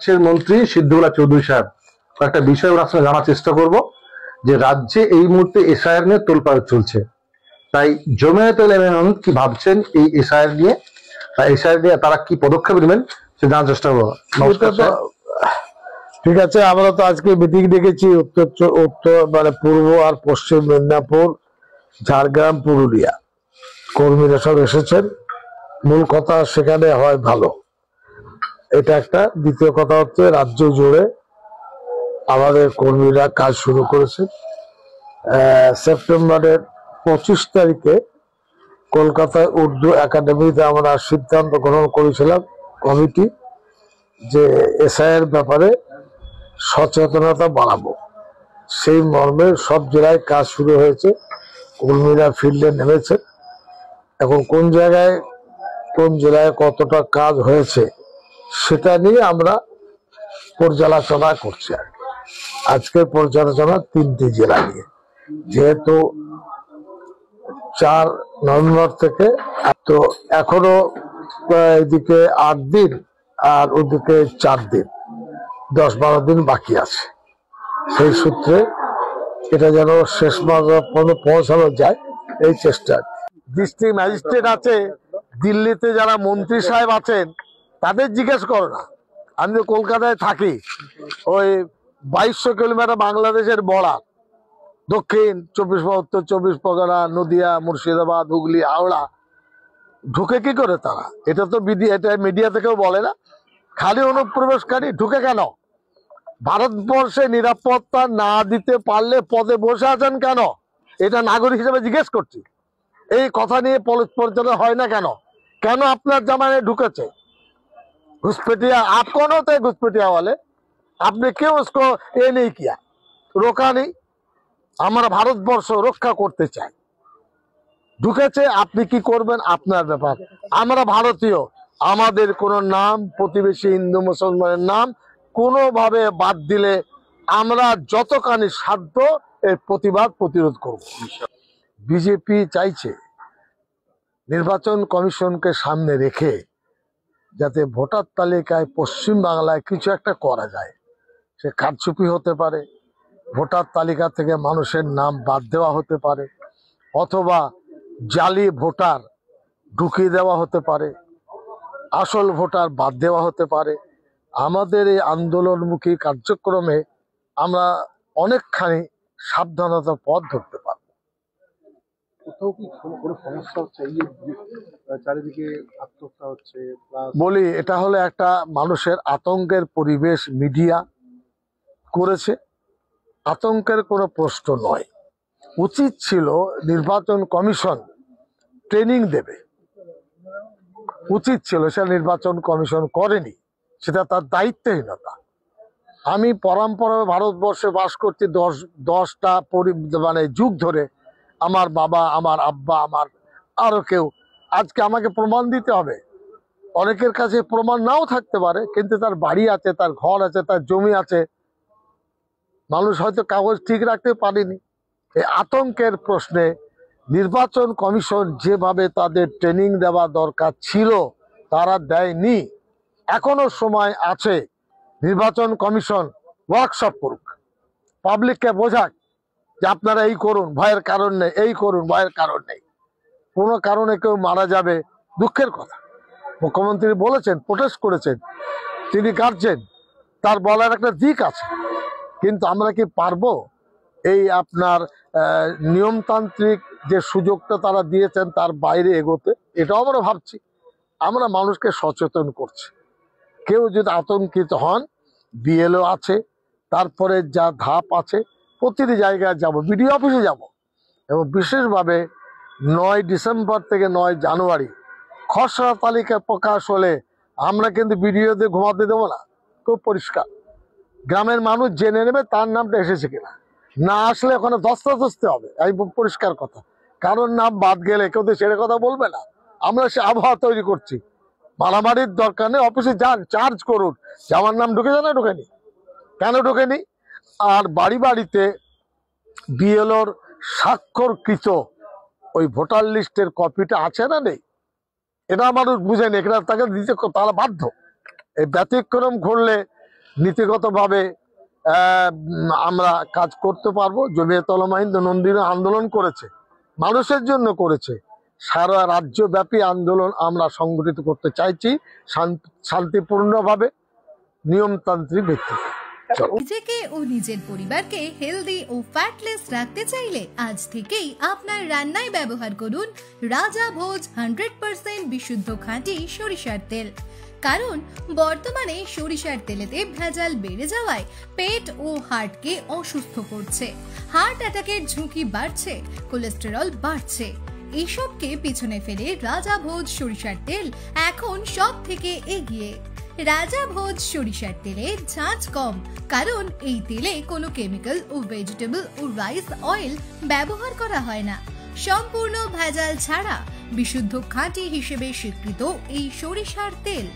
রাজ্যের মন্ত্রী সিদ্ধুল্লাহ চৌধুরী সাহেব একটা বিষয় রাষ্ট্রে জানার চেষ্টা করব যে রাজ্যে এই মুহূর্তে এসআইআর নিয়ে তোলপাড় চলছে, তাই জমিয়ত উলামা কি ভাবছেন এই এসআইআর নিয়ে, বা এসআইআর নিয়ে তারা কি পদক্ষেপ নেবেন সে জানার চেষ্টা করবো। ঠিক আছে, আমরা তো আজকে মিটিং ডেকেছি উত্তর মানে পূর্ব আর পশ্চিম মেদিনীপুর, ঝাড়গ্রাম, পুরুলিয়া কর্মীরা সব এসেছেন। মূল কথা সেখানে হয় ভালো, এটা একটা। দ্বিতীয় কথা হচ্ছে রাজ্য জুড়ে আমাদের কর্মীরা কাজ শুরু করেছে। সেপ্টেম্বরের 25 তারিখে কলকাতায় উর্দু একাডেমিতে আমরা সিদ্ধান্ত গ্রহণ করেছিলাম কমিটি যে এসআইয়ের ব্যাপারে সচেতনতা বাড়াবো। সেই মর্মে সব জেলায় কাজ শুরু হয়েছে, কর্মীরা ফিল্ডে নেমেছে। এখন কোন জায়গায় কোন জেলায় কতটা কাজ হয়েছে সেটা নিয়ে আমরা পর্যালোচনা করছি। আজকের পর্যালোচনা 3টি জেলা নিয়ে, যেহেতু 4 নভেম্বর থেকে, তো এখনো এদিকে 8 দিন আর ওদিকে 4 দিন, 10-12 দিন বাকি আছে। সেই সূত্রে এটা যেন শেষ মাস পর্যন্ত পৌঁছানো যায় এই চেষ্টা। ডিস্ট্রিক্ট ম্যাজিস্ট্রেট আছে দিল্লিতে, যারা মন্ত্রী সাহেব আছেন তাদের জিজ্ঞেস করো না। আমি তো কলকাতায় থাকি, ওই 2200 কিলোমিটার বাংলাদেশের বর্ডার, দক্ষিণ 24 উত্তর 24 পরগনা, নদিয়া, মুর্শিদাবাদ, হুগলি, হাওড়া, ঢুকে কি করে তারা? এটা তো এটা মিডিয়া থেকেও বলে না। খালি অনুপ্রবেশকারী ঢুকে কেন? ভারতবর্ষে নিরাপত্তা না দিতে পারলে পদে বসে আছেন কেন? এটা নাগরিক হিসেবে জিজ্ঞেস করছি। এই কথা নিয়ে পরিচর্চা হয় না কেন? কেন আপনার জামানে ঢুকেছে घुसपैठिया? आप कौन होते हैं घुसपैठिया वाले? आपने क्यों उसको ये नहीं किया, रोका नहीं? हमारा भारतवर्ष रक्षा करते चाই, ঢুকেছে, আপনি কি করবেন আপনার ব্যাপার। আমরা ভারতীয়, আমাদের কোনো নাম প্রতিবেশী হিন্দু মুসলমানের নাম কোনোভাবে বাদ দিলে আমরা যতখানি সাধ্য এর প্রতিরোধ করব। বিজেপি চাইছে নির্বাচন কমিশনকে সামনে রেখে যাতে ভোটার তালিকায় পশ্চিম বাংলায় কিছু একটা করা যায়। সে কারচুপি হতে পারে, ভোটার তালিকা থেকে মানুষের নাম বাদ দেওয়া হতে পারে, অথবা জালি ভোটার ঢুকিয়ে দেওয়া হতে পারে, আসল ভোটার বাদ দেওয়া হতে পারে। আমাদের এই আন্দোলনমুখী কার্যক্রমে আমরা অনেকখানি সাবধানতার পথ ধরতে পারব। কোথাও কি কোনো সমস্যা হচ্ছে? এই চারিদিকে আত্মহত্যা হচ্ছে, বলি এটা হলো একটা মানুষের আতঙ্কের পরিবেশ মিডিয়া করেছে। আতঙ্কের কোনো প্রশ্ন নয়। উচিত ছিল নির্বাচন কমিশন ট্রেনিং দেবে, উচিত ছিল, সে নির্বাচন কমিশন করেনি, সেটা তার দায়িত্বহীনতা। আমি পরম্পরায় ভারতবর্ষে বাস করছি 10টা মানে যুগ ধরে। আমার বাবা, আমার আব্বা, আমার আরো কেউ। আজকে আমাকে প্রমাণ দিতে হবে? অনেকের কাছে প্রমাণ নাও থাকতে পারে, কিন্তু তার বাড়ি আছে, তার ঘর আছে, তার জমি আছে, মানুষ হয়তো কাগজ ঠিক রাখতে পারেনি। এই আতঙ্কের প্রশ্নে নির্বাচন কমিশন যেভাবে তাদের ট্রেনিং দেওয়া দরকার ছিল তারা দেয়নি। এখনো সময় আছে, নির্বাচন কমিশন ওয়ার্কশপ করুক, পাবলিককে বোঝাক যে আপনারা এই করুন, ভয়ের কারণ নেই, এই করুন, ভয়ের কারণ নেই। কোনো কারণে কেউ মারা যাবে, দুঃখের কথা। মুখ্যমন্ত্রী বলেছেন, প্রোটেস্ট করেছেন, তিনি কাটছেন, তার বলার একটা দিক আছে। কিন্তু আমরা কি পারবো এই আপনার নিয়মতান্ত্রিক যে সুযোগটা তারা দিয়েছেন তার বাইরে এগোতে? এটাও আমরা ভাবছি। আমরা মানুষকে সচেতন করছি। কেউ যদি আতঙ্কিত হন, বিএলও আছে, তারপরে যা ধাপ আছে প্রতিটি জায়গায় যাব, বিডিও অফিসে যাব, এবং বিশেষভাবে 9 ডিসেম্বর থেকে 9 জানুয়ারি খসড়া তালিকা প্রকাশ হলে আমরা কিন্তু বিডিওদের ঘুমাতে দেবো না। খুব পরিষ্কার, গ্রামের মানুষ জেনে নেবে তার নামটা এসেছে কিনা। না আসলে ওখানে ধস্তাধস্তি হবে, এই পরিষ্কার কথা। কারোর নাম বাদ গেলে কেউ তো সেটা কথা বলবে না। আমরা সে আবহাওয়া তৈরি করছি। মারামারির দরকার নেই, অফিসে যান, চার্জ করুন যে আমার নাম ঢুকেছে না ঢুকেনি, কেন ঢুকেনি। আর বাড়ি বাড়িতে বিএলওর স্বাক্ষরকৃত ওই ভোটার লিস্টের কপিটা আছে না নেই, এটা মানুষ বুঝেনি, এটা তাকে দিতে তারা বাধ্য। এই ব্যতিক্রম ঘটলে নীতিগতভাবে আমরা কাজ করতে পারবো। জমিয়ত উলামা হিন্দ নন্দিনী আন্দোলন করেছে, মানুষের জন্য করেছে। সারা রাজ্যব্যাপী আন্দোলন আমরা সংগঠিত করতে চাইছি শান্তিপূর্ণভাবে, নিয়মতান্ত্রিক ভিত্তিতে। নিজেকে ও নিজের পরিবারকে হেলদি ও ফ্যাটলেস রাখতে চাইলে আজ থেকেই আপনার রান্নায় ব্যবহার করুন রাজা ভোজ 100% বিশুদ্ধ খাঁটি সরিষার তেল। কারণ বর্তমানে সরিষার তেলেতে ভেজাল বেড়ে যাওয়ায় পেট ও হার্টকে অসুস্থ করছে, হার্ট অ্যাটাকের ঝুঁকি বাড়ছে, কোলেস্টেরল বাড়ছে। এসবকে পিছনে ফেলে রাজা ভোজ সরিষার তেল এখন সব থেকে এগিয়ে। রাজা ভোজ সরিষার তেলে ঝাঁঝ কম, কারণ এই তেলে কোনো কেমিক্যাল ও ভেজিটেবল ও রাইস অয়েল ব্যবহার করা হয় না। সম্পূর্ণ ভেজাল ছাড়া বিশুদ্ধ খাঁটি হিসেবে স্বীকৃত এই সরিষার তেল।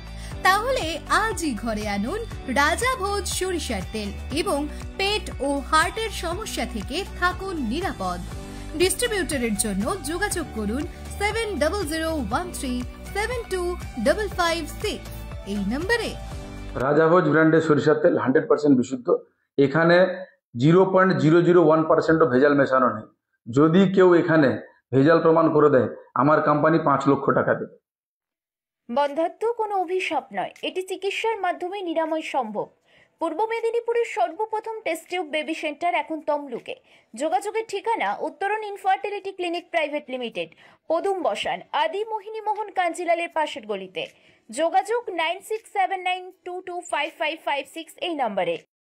তাহলে আজই ঘরে আনুন রাজা ভোজ সরিষার তেল এবং পেট ও হার্টের সমস্যা থেকে থাকুন নিরাপদ। ডিস্ট্রিবিউটরের জন্য যোগাযোগ করুন 7013725556 এই নম্বরে। রাজা ভোজ ব্র্যান্ডের সরিষার তেল 100% বিশুদ্ধ। এখানে 0.001% ভেজাল মেশানো নেই। যদি কেউ এখানে ভেজাল প্রমাণ করে দেয়, আমার কোম্পানি 5 লক্ষ টাকা দেবে। বন্ধ্যাত্ব কোনো অভিশাপ নয়, এটি চিকিৎসার মাধ্যমে নিরাময় সম্ভব। পূর্ব মেদিনীপুরের সর্বপ্রথম টেস্ট টিউব বেবি সেন্টার এখন তমলুকে। যোগাযোগের ঠিকানা উত্তরণ ইনফার্টিলিটি ক্লিনিক প্রাইভেট লিমিটেড, পদুম বসান, আদি মোহিনী মোহন কাঞ্জিলালের পাশের গলিতে। যোগাযোগ 9679225556 এই নম্বরে।